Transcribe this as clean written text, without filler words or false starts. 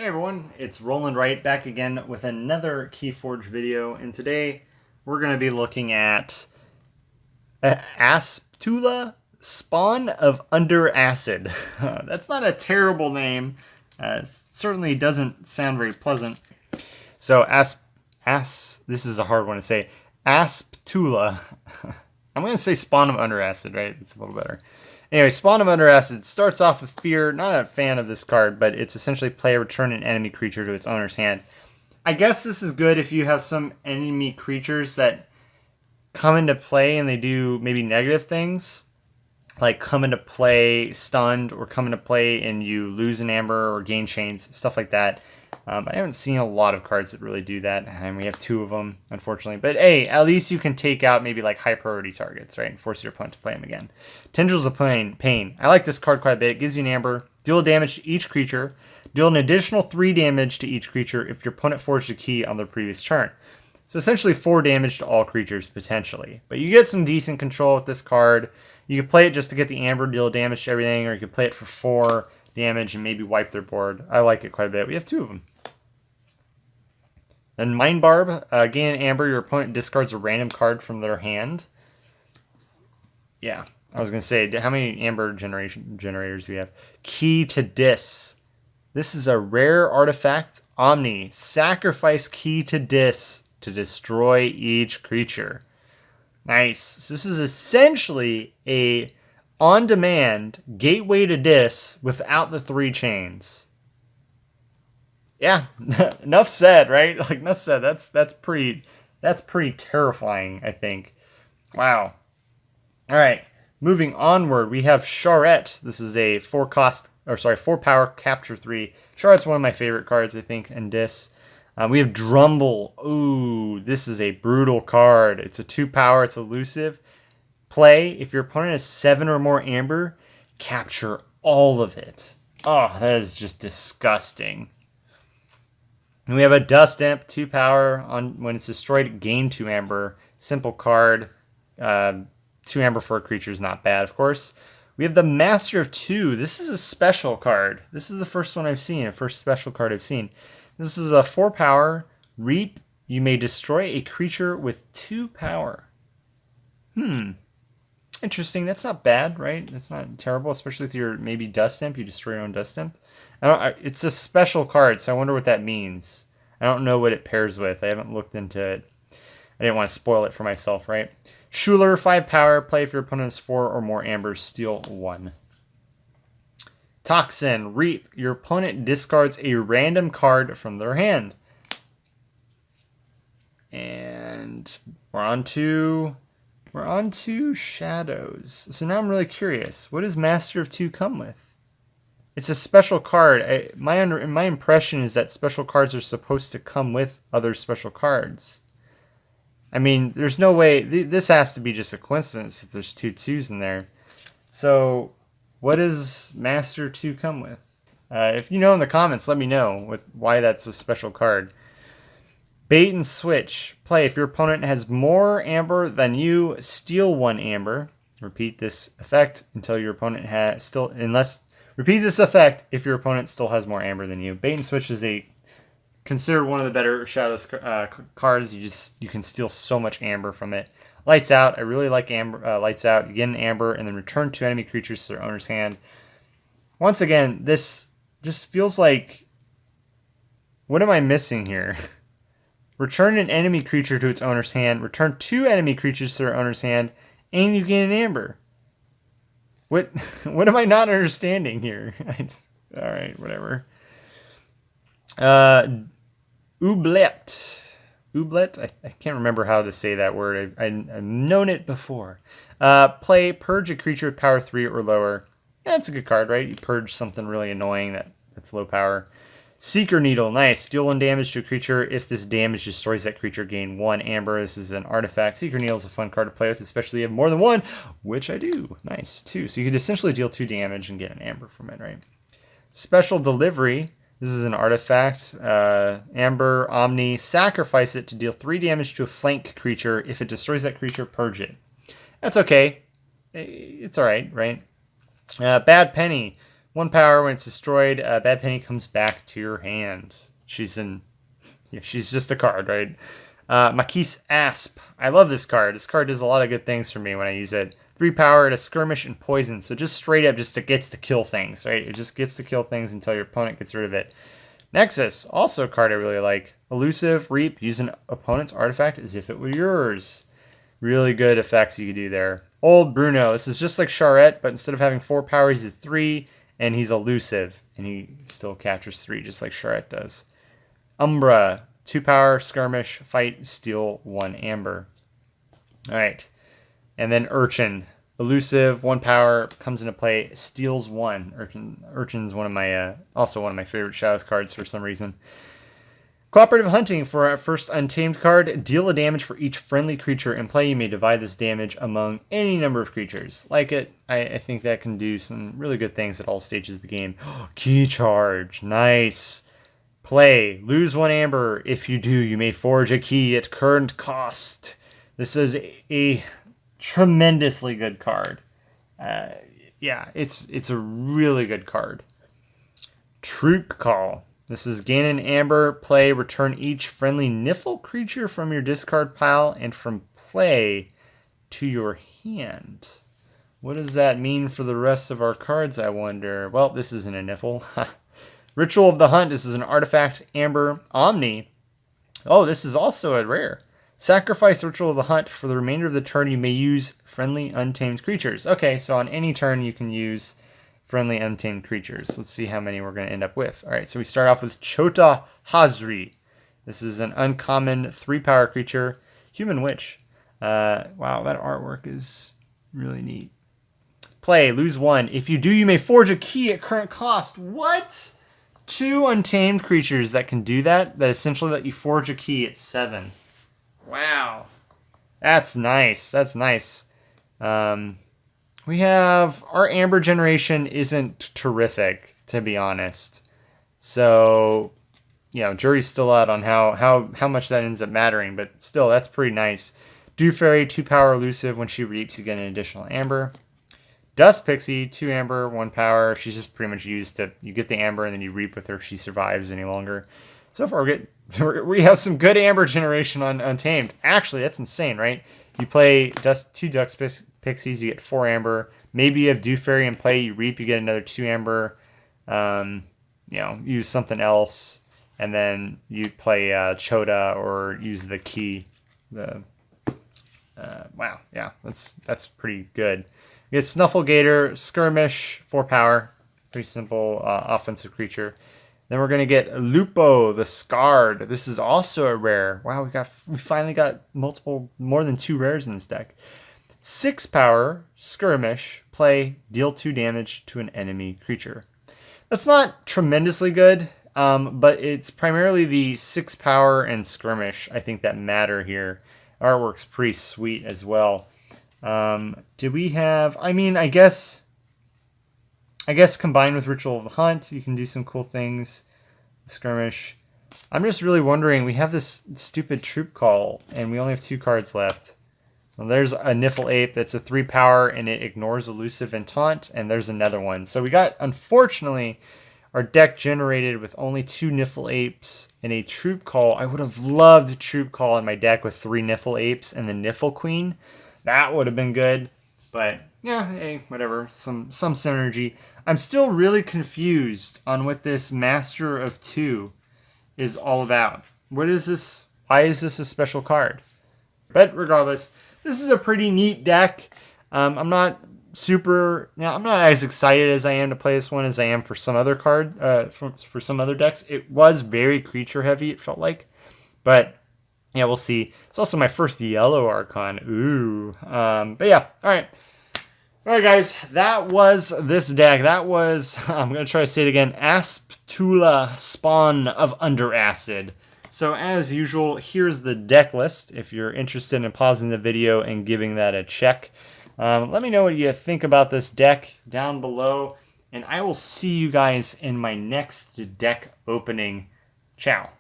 Hey everyone, it's Roland Wright back again with another Keyforge video, and today we're going to be looking at Asptula, Spawn of Underacid. That's not a terrible name. Certainly doesn't sound very pleasant. So this is a hard one to say. Asptula. I'm going to say Spawn of Underacid, right? It's a little better. Anyway, Spawn of Underacid starts off with Fear. Not a fan of this card, but it's essentially play return an enemy creature to its owner's hand. I guess this is good if you have some enemy creatures that come into play and they do maybe negative things, like come into play stunned or come into play and you lose an amber or gain chains, stuff like that. I haven't seen a lot of cards that really do that, and we have two of them, unfortunately. But hey, at least you can take out maybe like high priority targets, right, and force your opponent to play them again. Tendrils of Pain. I like this card quite a bit. It gives you an amber. Deal damage to each creature. Deal an additional 3 damage to each creature if your opponent forged a key on their previous turn. So essentially 4 damage to all creatures, potentially. But you get some decent control with this card. You can play it just to get the amber, deal damage to everything, or you can play it for 4 damage and maybe wipe their board. I like it quite a bit. We have 2 of them. Then Mind Barb, gain an amber, your opponent discards a random card from their hand. Yeah, I was going to say, how many amber generators do we have? Key to Dis. This is a rare artifact. Omni, sacrifice Key to Dis to destroy each creature. Nice. So this is essentially a on-demand gateway to Dis without the 3 chains. Yeah, enough said, right? Like enough said. That's pretty terrifying, I think. Wow. All right, moving onward, we have Charette. This is a 4 power capture 3. Charette's one of my favorite cards, I think, in Dis. We have Drumble. Ooh, this is a brutal card. It's a 2 power. It's elusive. Play if your opponent has 7 or more amber, capture all of it. Oh, that is just disgusting. And we have a Dust Imp, 2 power. On when it's destroyed, gain 2 amber. Simple card. 2 amber for a creature is not bad, of course. We have the Master of 2. This is a special card. This is the first one I've seen, a first special card I've seen. This is a 4 power. Reap. You may destroy a creature with 2 power. Interesting. That's not bad, right? That's not terrible, especially with your maybe Dust Imp. You destroy your own Dust Imp. It's a special card, so I wonder what that means. I don't know what it pairs with. I haven't looked into it. I didn't want to spoil it for myself, right? Schuler, 5 power. Play if your opponent has 4 or more ambers. Steal 1. Toxin, Reap. Your opponent discards a random card from their hand. And we're on to Shadows. So now I'm really curious. What does Master of 2 come with? It's a special card. My impression is that special cards are supposed to come with other special cards. I mean, there's no way. This has to be just a coincidence that there's 2 2s in there. So, what does Master 2 come with? If you know in the comments, let me know why that's a special card. Bait and Switch. Play if your opponent has more amber than you, steal 1 amber. Repeat this effect until your opponent repeat this effect if your opponent still has more amber than you. Bait and Switch is considered one of the better Shadows cards. You can steal so much amber from it. Lights Out. I really like amber. Lights Out. You get an amber and then return 2 enemy creatures to their owner's hand. Once again, this just feels like, what am I missing here? Return an enemy creature to its owner's hand. Return 2 enemy creatures to their owner's hand, and you gain an amber. What am I not understanding here? All right, whatever. Oublet. I can't remember how to say that word. I've known it before. Play Purge a creature with power 3 or lower. Yeah, that's a good card, right? You purge something really annoying that's low power. Seeker Needle, nice. Deal 1 damage to a creature. If this damage destroys that creature, gain 1 amber. This is an artifact. Seeker Needle is a fun card to play with, especially if you have more than 1, which I do. Nice, 2. So you could essentially deal 2 damage and get an amber from it, right? Special Delivery. This is an artifact. Amber, Omni. Sacrifice it to deal 3 damage to a flank creature. If it destroys that creature, purge it. That's okay. It's alright, right? Bad Penny. 1 power. When it's destroyed, Bad Penny comes back to your hand. She's just a card, right? Maquis Asp. I love this card. This card does a lot of good things for me when I use it. 3 power to skirmish and poison. So just straight up just gets to kill things, right? It just gets to kill things until your opponent gets rid of it. Nexus, also a card I really like. Elusive, Reap, use an opponent's artifact as if it were yours. Really good effects you can do there. Old Bruno, this is just like Charette, but instead of having 4 power, he's a 3, and he's elusive, and he still captures 3, just like Charette does. Umbra, 2 power, skirmish, fight, steal 1 amber. Alright. And then Urchin. Elusive, 1 power, comes into play, steals 1. Urchin's one of my also one of my favorite Shadows cards for some reason. Cooperative Hunting for our first Untamed card. Deal a damage for each friendly creature in play. You may divide this damage among any number of creatures. Like it, I think that can do some really good things at all stages of the game. Key Charge, nice. Play, lose 1 amber. If you do, you may forge a key at current cost. This is a tremendously good card. Yeah, it's a really good card. Troop Call. This is gain an amber, play, return each friendly Niffle creature from your discard pile and from play to your hand. What does that mean for the rest of our cards, I wonder? Well, this isn't a Niffle. Ritual of the Hunt. This is an artifact, amber, Omni. Oh, this is also a rare. Sacrifice Ritual of the Hunt. For the remainder of the turn, you may use friendly untamed creatures. Okay, so on any turn, you can use friendly untamed creatures. Let's see how many we're going to end up with. All right, so we start off with Chota Hazri. This is an uncommon 3 power creature. Human Witch. Wow, that artwork is really neat. Play, lose 1. If you do, you may forge a key at current cost. What? 2 untamed creatures that can do that essentially let you forge a key at 7. Wow. That's nice. That's nice. We have our amber generation isn't terrific, to be honest. So, you know, jury's still out on how much that ends up mattering, but still, that's pretty nice. Dew Fairy, 2 power elusive. When she reaps, you get an additional amber. Dust Pixie, 2 amber, 1 power. She's just pretty much used to, you get the amber and then you reap with her if she survives any longer. So far, we have some good amber generation on Untamed. Actually, that's insane, right? You play 2 Dust Pixies, you get 4 amber. Maybe you have Dew Fairy in play, you reap, you get another 2 amber. You know, use something else, and then you play Chota or use the key. Wow, yeah, that's pretty good. You get Snufflegator, Skirmish, 4 power, pretty simple offensive creature. Then we're gonna get Lupo, the Scarred. This is also a rare. Wow, we finally got more than 2 rares in this deck. 6 power, Skirmish, play, deal 2 damage to an enemy creature. That's not tremendously good, but it's primarily the 6 power and Skirmish, I think, that matter here. Artwork's pretty sweet as well. Do we have, I mean, I guess combined with Ritual of the Hunt, you can do some cool things. Skirmish. I'm just really wondering, we have this stupid Troop Call, and we only have 2 cards left. Well, there's a Niffle Ape that's a 3 power, and it ignores Elusive and Taunt, and there's another one. So we got, unfortunately, our deck generated with only 2 Niffle Apes and a Troop Call. I would have loved Troop Call in my deck with 3 Niffle Apes and the Niffle Queen. That would have been good, but yeah, hey, whatever, some synergy. I'm still really confused on what this Master of 2 is all about. What is this? Why is this a special card? But regardless, this is a pretty neat deck. I'm not as excited as I am to play this one as I am for some other for some other decks. It was very creature heavy, it felt like, but yeah, we'll see. It's also my first yellow Archon. Ooh. But yeah, all right. All right, guys, that was this deck. That was, I'm going to try to say it again, Asptula, Spawn of Underacid. So as usual, here's the deck list if you're interested in pausing the video and giving that a check. Let me know what you think about this deck down below, and I will see you guys in my next deck opening. Ciao.